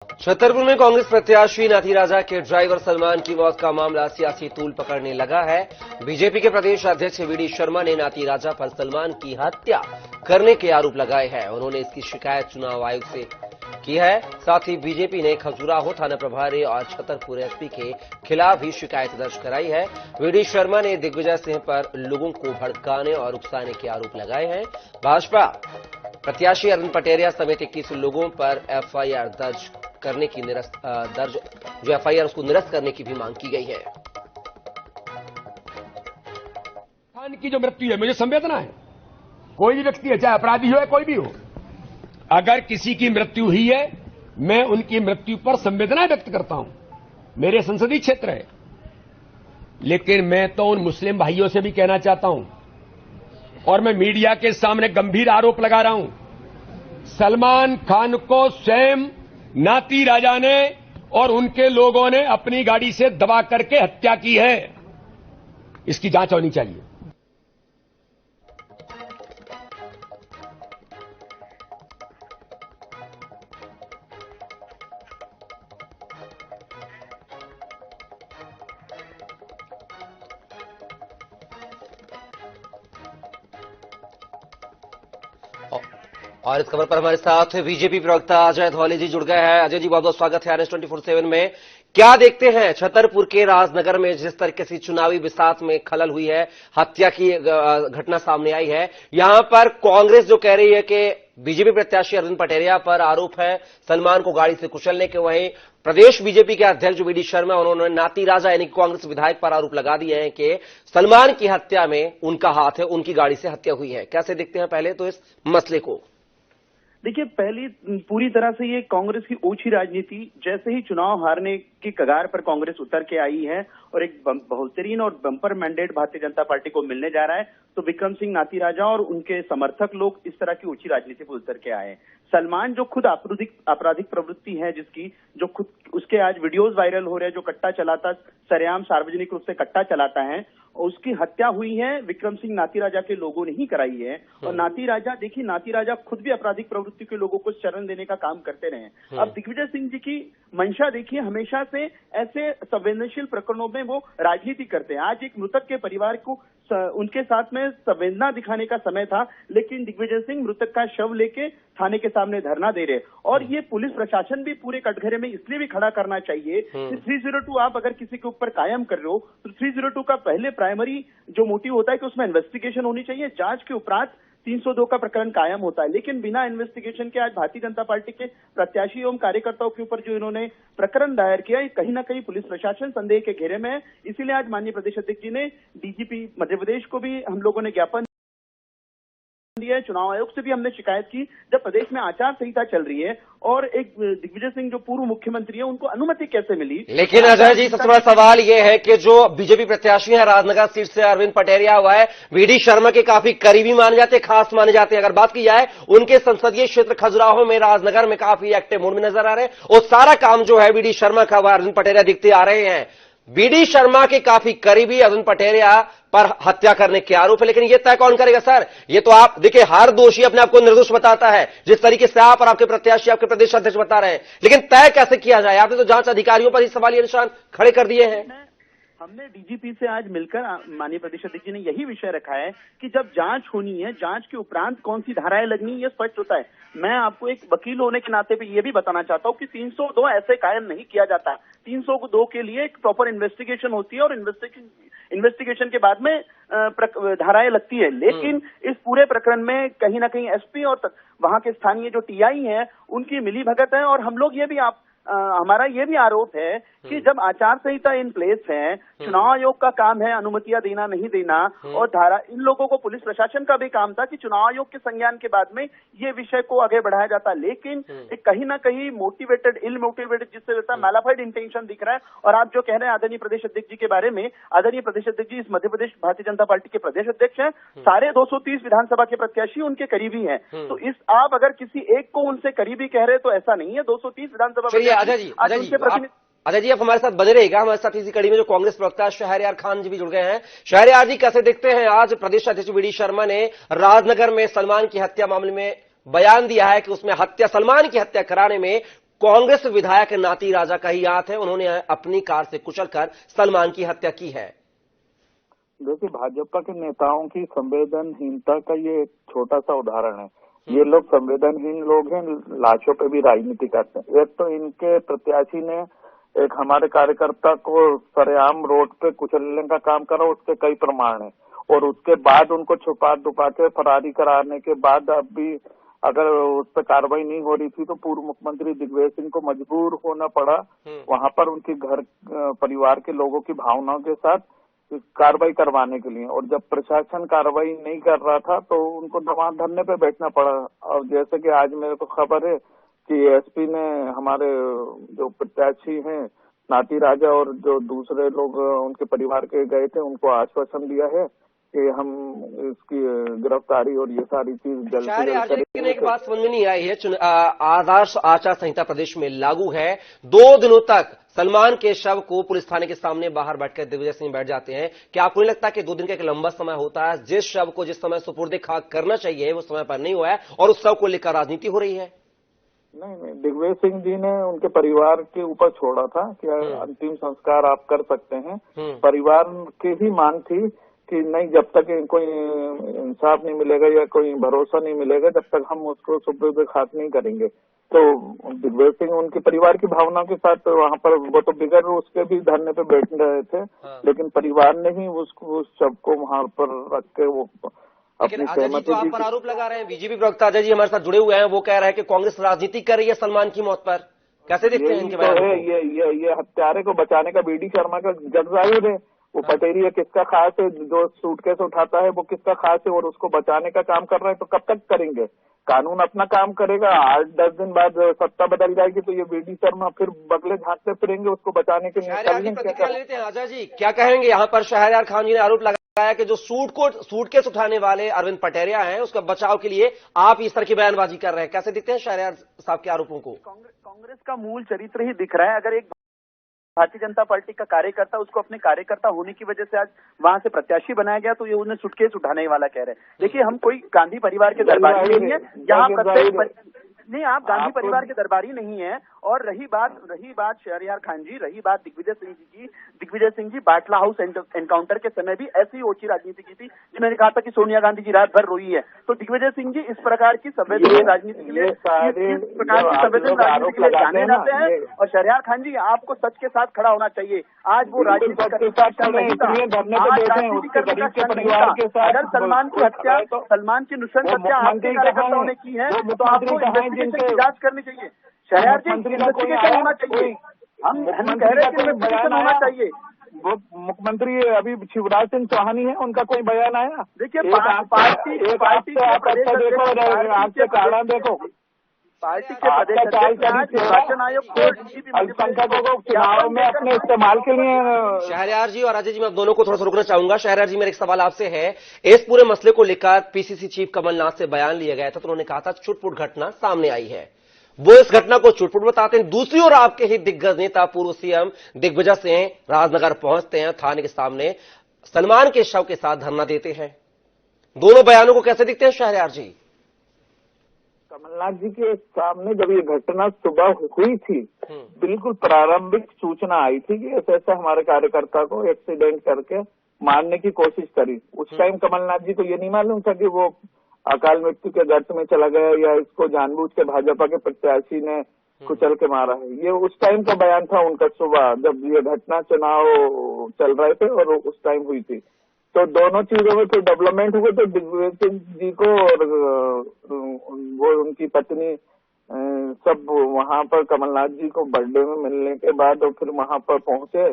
छतरपुर में कांग्रेस प्रत्याशी नाथी राजा के ड्राइवर सलमान की मौत का मामला सियासी तूल पकड़ने लगा है। बीजेपी के प्रदेश अध्यक्ष वीडी शर्मा ने नाथी राजा पर सलमान की हत्या करने के आरोप लगाए हैं। उन्होंने इसकी शिकायत चुनाव आयोग से की है। साथ ही बीजेपी ने खजुराहो थाना प्रभारी और छतरपुर एसपी के खिलाफ भी शिकायत दर्ज कराई है। वीडी शर्मा ने दिग्विजय सिंह पर लोगों को भड़काने और उकसाने के आरोप लगाए हैं। भाजपा प्रत्याशी अरविंद पटेरिया समेत 21 लोगों पर एफआईआर दर्ज करने की एफआईआर उसको निरस्त करने की भी मांग की गई है। की जो मृत्यु है, मुझे संवेदना है। कोई भी व्यक्ति है, चाहे अपराधी हो या कोई भी हो, अगर किसी की मृत्यु हुई है, मैं उनकी मृत्यु पर संवेदना व्यक्त करता हूं। मेरे संसदीय क्षेत्र है। लेकिन मैं तो उन मुस्लिम भाइयों से भी कहना चाहता हूं, और मैं मीडिया के सामने गंभीर आरोप लगा रहा हूं, सलमान खान को स्वयं नाती राजा ने और उनके लोगों ने अपनी गाड़ी से दबा करके हत्या की है। इसकी जांच होनी चाहिए। और इस खबर पर हमारे साथ बीजेपी प्रवक्ता अजय धौले जी जुड़ गए हैं। अजय जी, बहुत बहुत स्वागत है RS 24/7 में। क्या देखते हैं छतरपुर के राजनगर में जिस तरीके से चुनावी बिसात में खलल हुई है, हत्या की घटना सामने आई है, यहां पर कांग्रेस जो कह रही है कि बीजेपी प्रत्याशी अरविंद पटेरिया पर आरोप है सलमान को गाड़ी से कुचलने के, वहीं प्रदेश बीजेपी के अध्यक्ष वीडी शर्मा उन्होंने नाती राजा यानी कांग्रेस विधायक पर आरोप लगा दिए हैं कि सलमान की हत्या में उनका हाथ है, उनकी गाड़ी से हत्या हुई है। कैसे देखते हैं पहले तो इस मसले को? देखिए, पहली पूरी तरह से ये कांग्रेस की ओछी राजनीति। जैसे ही चुनाव हारने की कगार पर कांग्रेस उतर के आई है और एक बेहतरीन और bumper mandate Bharatiya Janata party को मिलने जा रहा है, तो विक्रम सिंह नाती राजा और उनके समर्थक लोग इस तरह की ओछी राजनीति पर उतर के आए हैं। सलमान जो खुद आपराधिक प्रवृत्ति है, जिसकी जो खुद उसके आज वीडियोस वायरल हो रहे हैं, जो कट्टा चलाता, सरेआम सार्वजनिक रूप से कट्टा चलाता है, उसकी हत्या हुई है विक्रम सिंह नाती राजा के लोगों ने ही कराई है। और नाती राजा, देखिए, नाती राजा खुद भी आपराधिक प्रवृत्ति के लोगों को शरण देने का काम करते रहे। अब दिग्विजय सिंह जी की मंशा देखिए, हमेशा से ऐसे संवेदनशील प्रकरणों में वो राजनीति करते हैं। आज एक मृतक के परिवार को उनके साथ में संवेदना दिखाने का समय था, लेकिन दिग्विजय सिंह मृतक का शव लेके थाने के सामने धरना दे रहे। और ये पुलिस प्रशासन भी पूरे कटघरे में इसलिए भी खड़ा करना चाहिए कि 302 आप अगर किसी के ऊपर कायम कर रहे हो तो 302 का पहले प्राइमरी जो मोटिव होता है कि उसमें इन्वेस्टिगेशन होनी चाहिए, जांच के उपरांत 302 का प्रकरण कायम होता है। लेकिन बिना इन्वेस्टिगेशन के आज भारतीय जनता पार्टी के प्रत्याशी एवं कार्यकर्ताओं के ऊपर जो इन्होंने प्रकरण दायर किया, कहीं ना कहीं पुलिस प्रशासन संदेह के घेरे में है। इसीलिए आज माननीय प्रदेश अध्यक्ष जी ने डीजीपी मध्य प्रदेश को भी हम लोगों ने ज्ञापन दिया, चुनाव आयोग से भी हमने शिकायत की। जब प्रदेश में आचार संहिता चल रही है और एक दिग्विजय सिंह जो पूर्व मुख्यमंत्री है, उनको अनुमति कैसे मिली? लेकिन अजय जी, सबसे बड़ा सवाल यह है कि जो बीजेपी प्रत्याशी है राजनगर सीट से अरविंद पटेरिया हुआ है, वीडी शर्मा के काफी करीबी माने जाते हैं, खास माने जाते हैं। अगर बात की जाए उनके संसदीय क्षेत्र खजुराहो में, राजनगर में काफी एक्टिव मोड में नजर आ रहे हैं और सारा काम जो है वीडी शर्मा का वह अरविंद पटेरिया दिखते आ रहे हैं। वीडी शर्मा के काफी करीबी अरविंद पटेरिया पर हत्या करने के आरोप है, लेकिन यह तय कौन करेगा सर? ये तो आप देखिए, हर दोषी अपने आप को निर्दोष बताता है, जिस तरीके से आप और आपके प्रत्याशी, आपके प्रदेश अध्यक्ष बता रहे हैं, लेकिन तय कैसे किया जाए? आपने तो जांच अधिकारियों पर ही सवालिया निशान खड़े कर दिए हैं। हमने डीजीपी से आज मिलकर माननीय प्रदेश अध्यक्ष जी ने यही विषय रखा है कि जब जांच होनी है, जांच के उपरांत कौन सी धाराएं लगनी, ये स्पष्ट होता है। मैं आपको एक वकील होने के नाते पे ये भी बताना चाहता हूँ कि 302 ऐसे कायम नहीं किया जाता। 302 के लिए एक प्रॉपर इन्वेस्टिगेशन होती है और इन्वेस्टिगेशन के बाद में धाराएं लगती है। लेकिन इस पूरे प्रकरण में कहीं ना कहीं एसपी और वहां के स्थानीय जो टीआई है, उनकी मिलीभगत है। और हम लोग ये भी हमारा ये भी आरोप है कि जब आचार संहिता इन प्लेस है, चुनाव आयोग का काम है अनुमतियां देना नहीं देना, और धारा इन लोगों को पुलिस प्रशासन का भी काम था कि चुनाव आयोग के संज्ञान के बाद में ये विषय को आगे बढ़ाया जाता। लेकिन कहीं ना कहीं मोटिवेटेड, इल मोटिवेटेड, जिससे जैसा मैलाफाइड इंटेंशन दिख रहा है। और आप जो कह रहे हैं आदरणीय प्रदेश अध्यक्ष जी के बारे में, आदरणीय प्रदेश अध्यक्ष जी इस मध्य प्रदेश भारतीय जनता पार्टी के प्रदेश अध्यक्ष हैं, सारे 230 विधानसभा के प्रत्याशी उनके करीबी हैं। तो इस आप अगर किसी एक को उनसे करीबी कह रहे तो ऐसा नहीं है। 230 विधानसभा अजय जी, आप हमारे साथ बने रहिएगा। हमारे साथ इसी कड़ी में जो कांग्रेस प्रवक्ता शहरयार खान जी भी जुड़ गए हैं। शहरयार जी, कैसे देखते हैं आज प्रदेश अध्यक्ष वीडी शर्मा ने राजनगर में सलमान की हत्या मामले में बयान दिया है कि उसमें सलमान की हत्या कराने में कांग्रेस विधायक नाती राजा का ही याद है, उन्होंने अपनी कार से कुचलकर सलमान की हत्या की है। देखिए, भाजपा के नेताओं की संवेदनहीनता का ये एक छोटा सा उदाहरण है। ये लोग संवेदनहीन लोग हैं, लाशों पे भी राजनीति करते हैं। एक तो इनके प्रत्याशी ने एक हमारे कार्यकर्ता को सरेआम रोड पे कुचलने का काम करा, उसके कई प्रमाण हैं, और उसके बाद उनको छुपा दुपा के फरारी कराने के बाद अब भी अगर उस पर कार्रवाई नहीं हो रही थी तो पूर्व मुख्यमंत्री दिग्विजय सिंह को मजबूर होना पड़ा वहां पर उनके घर परिवार के लोगों की भावनाओं के साथ कार्रवाई करवाने के लिए। और जब प्रशासन कार्रवाई नहीं कर रहा था तो उनको दमा धरने पे बैठना पड़ा। और जैसे कि आज मेरे को खबर है कि एसपी ने हमारे जो प्रत्याशी हैं नाती राजा और जो दूसरे लोग उनके परिवार के गए थे उनको आश्वासन दिया है कि हम इसकी गिरफ्तारी और ये सारी चीज जल्द से जल्द करेंगे। एक बात समझ में नहीं आई है, आदर्श आचार संहिता प्रदेश में लागू है। 2 दिनों तक सलमान के शव को पुलिस थाने के सामने बाहर बैठकर दिग्विजय सिंह बैठ जाते हैं। क्या आपको नहीं लगता कि 2 दिन का एक लंबा समय होता है? जिस शव को जिस समय सुपुर्द खाक करना चाहिए वो समय पर नहीं हुआ है और उस शव को लेकर राजनीति हो रही है। नहीं, दिग्विजय सिंह जी ने उनके परिवार के ऊपर छोड़ा था कि अंतिम संस्कार आप कर सकते हैं। परिवार की ही मांग थी कि नहीं, जब तक कोई इंसाफ नहीं मिलेगा या कोई भरोसा नहीं मिलेगा जब तक हम उसको सुपुर्द खाक नहीं करेंगे। तो दिग्विजय सिंह उनके परिवार की भावनाओं के साथ वहां पर वो तो बिगड़ उसके भी धरने पे बैठ रहे थे, लेकिन परिवार ने ही उस शव को वहां पर रख के वो अपनी सहमति। तो आप पर आरोप लगा रहे हैं, बीजेपी प्रवक्ता अजय जी हमारे साथ जुड़े हुए हैं, वो कह रहे हैं कि कांग्रेस राजनीति कर रही है सलमान की मौत पर। कैसे देखते हैं इनके बारे में? ये हत्यारे को बचाने का बीडी शर्मा का जग जाहिर है। वो पटेरिया किसका खास है, जो सूटकेस उठाता है वो किसका खास है और उसको बचाने का काम कर रहे हैं। तो कब तक करेंगे? कानून अपना काम करेगा, 8-10 दिन बाद सत्ता बदल जाएगी तो ये बीडी शर्मा फिर बगले झांकते फिरेंगे उसको बचाने के लिए। लेते हैं आजा जी, क्या कहेंगे? यहाँ पर शहरयार खान जी ने आरोप लगाया कि जो सूटकेस उठाने वाले अरविंद पटेरिया हैं उसका बचाव के लिए आप इस तरह की बयानबाजी कर रहे हैं। कैसे दिखते हैं शहरयार साहब के आरोपों को? कांग्रेस का मूल चरित्र ही दिख रहा है। अगर एक भारतीय जनता पार्टी का कार्यकर्ता उसको अपने कार्यकर्ता होने की वजह से आज वहां से प्रत्याशी बनाया गया तो ये उन्हें सुटकेस उठाने वाला कह रहे हैं। देखिए, हम कोई गांधी परिवार के दरबारी नहीं है, यहाँ प्रत्येक नहीं, आप गांधी परिवार के दरबारी नहीं है। और रही बात शहरयार खान जी, रही बात दिग्विजय सिंह जी बाटला हाउस एनकाउंटर के समय भी ऐसी ही ओछी राजनीति की थी जिन्होंने कहा था कि सोनिया गांधी जी रात भर रोई है। तो दिग्विजय सिंह जी इस प्रकार की संवेदनशील राजनीति के लिए जाने जाते हैं। और शहरयार खान जी, आपको सच के साथ खड़ा होना चाहिए। आज वो राजनीति करने का अगर सलमान की हत्या, सलमान की नृशंस हत्या आपके कार्यकर्ताओं ने की है तो आपको इन्वेस्टिगेशन की जांच करनी चाहिए। शहरयार जी, इन्वेस्टिगेशन होना चाहिए। हम कह रहे हैं कि इन्वेस्टिगेशन होना चाहिए। वो मुख्यमंत्री अभी शिवराज सिंह चौहान ही है, उनका कोई बयान आया? देखिए, पार्टी देखो, आपसे कारणा देखो, पार्टी के निर्वाचन आयोग को अल्पसंख्यकों को चुनाव में अपने इस्तेमाल के लिए। शहरयार जी और अजय जी, मैं आप दोनों को थोड़ा सा रुकना चाहूंगा। शहरयार जी, मेरा एक सवाल आपसे है, इस पूरे मसले को लेकर पीसीसी चीफ कमलनाथ से बयान लिया गया था तो उन्होंने कहा था छुटपुट घटना सामने आई है, वो इस घटना को छुटपुट बताते हैं। दूसरी ओर आपके ही दिग्गज नेता पूर्व सीएम दिग्विजय सिंह राजनगर पहुंचते हैं, थाने के सामने सलमान के शव के साथ धरना देते हैं। दोनों बयानों को कैसे दिखते हैं शहरयार जी? कमलनाथ जी के सामने जब ये घटना सुबह हुई थी, बिल्कुल प्रारंभिक सूचना आई थी कि ऐसे हमारे कार्यकर्ता को एक्सीडेंट करके मारने की कोशिश करी। उस टाइम कमलनाथ जी को ये नहीं मालूम था कि वो अकाल मृत्यु के गर्त में चला गया या इसको जानबूझ के भाजपा के प्रत्याशी ने कुचल के मारा है। ये उस टाइम का बयान था उनका सुबह, जब ये घटना चुनाव चल रहे थे और उस टाइम हुई थी। तो दोनों चीजों में तो डेवलपमेंट हुए। तो दिग्विजय सिंह जी को और वो उनकी पत्नी सब वहां पर कमलनाथ जी को बर्थडे में मिलने के बाद और फिर वहां पर पहुंचे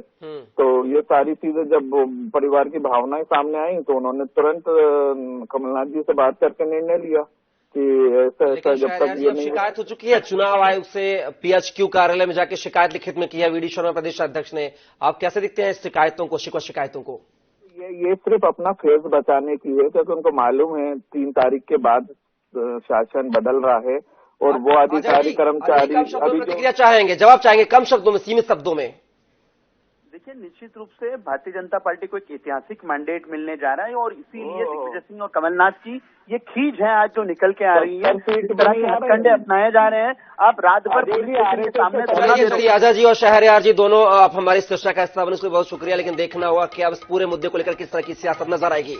तो ये सारी चीजें जब परिवार की भावनाएं सामने आई तो उन्होंने तुरंत कमलनाथ जी से बात करके निर्णय लिया कि ऐसा जब तक ये नहीं। शिकायत हो चुकी है चुनाव आयोग से, पीएचक्यू कार्यालय में जाके शिकायत लिखित में की है वीडी शर्मा प्रदेश अध्यक्ष ने। आप कैसे देखते हैं इस शिकायतों को, शिकायतों को? ये सिर्फ अपना फेस बचाने की है, क्योंकि उनको मालूम है 3 तारीख के बाद शासन बदल रहा है और वो अधिकारी कर्मचारी अभी प्रतिक्रिया चाहेंगे, जवाब चाहेंगे कम शब्दों में, सीमित शब्दों में। देखिए, निश्चित रूप से भारतीय जनता पार्टी को एक ऐतिहासिक मैंडेट मिलने जा रहा है और इसीलिए दिग्विजय सिंह और कमलनाथ की ये खींच है आज जो निकल के आ रही है। इस तरह के हथकंडे अपनाए जा रहे हैं। आप रात भर पुलिस स्टेशन के सामने श्री आजा जी और शहरयार जी दोनों आप हमारी इस चर्चा का हिस्सा बने, उसके बहुत शुक्रिया। लेकिन देखना होगा कि अब इस पूरे मुद्दे को लेकर किस तरह की सियासत नजर आएगी।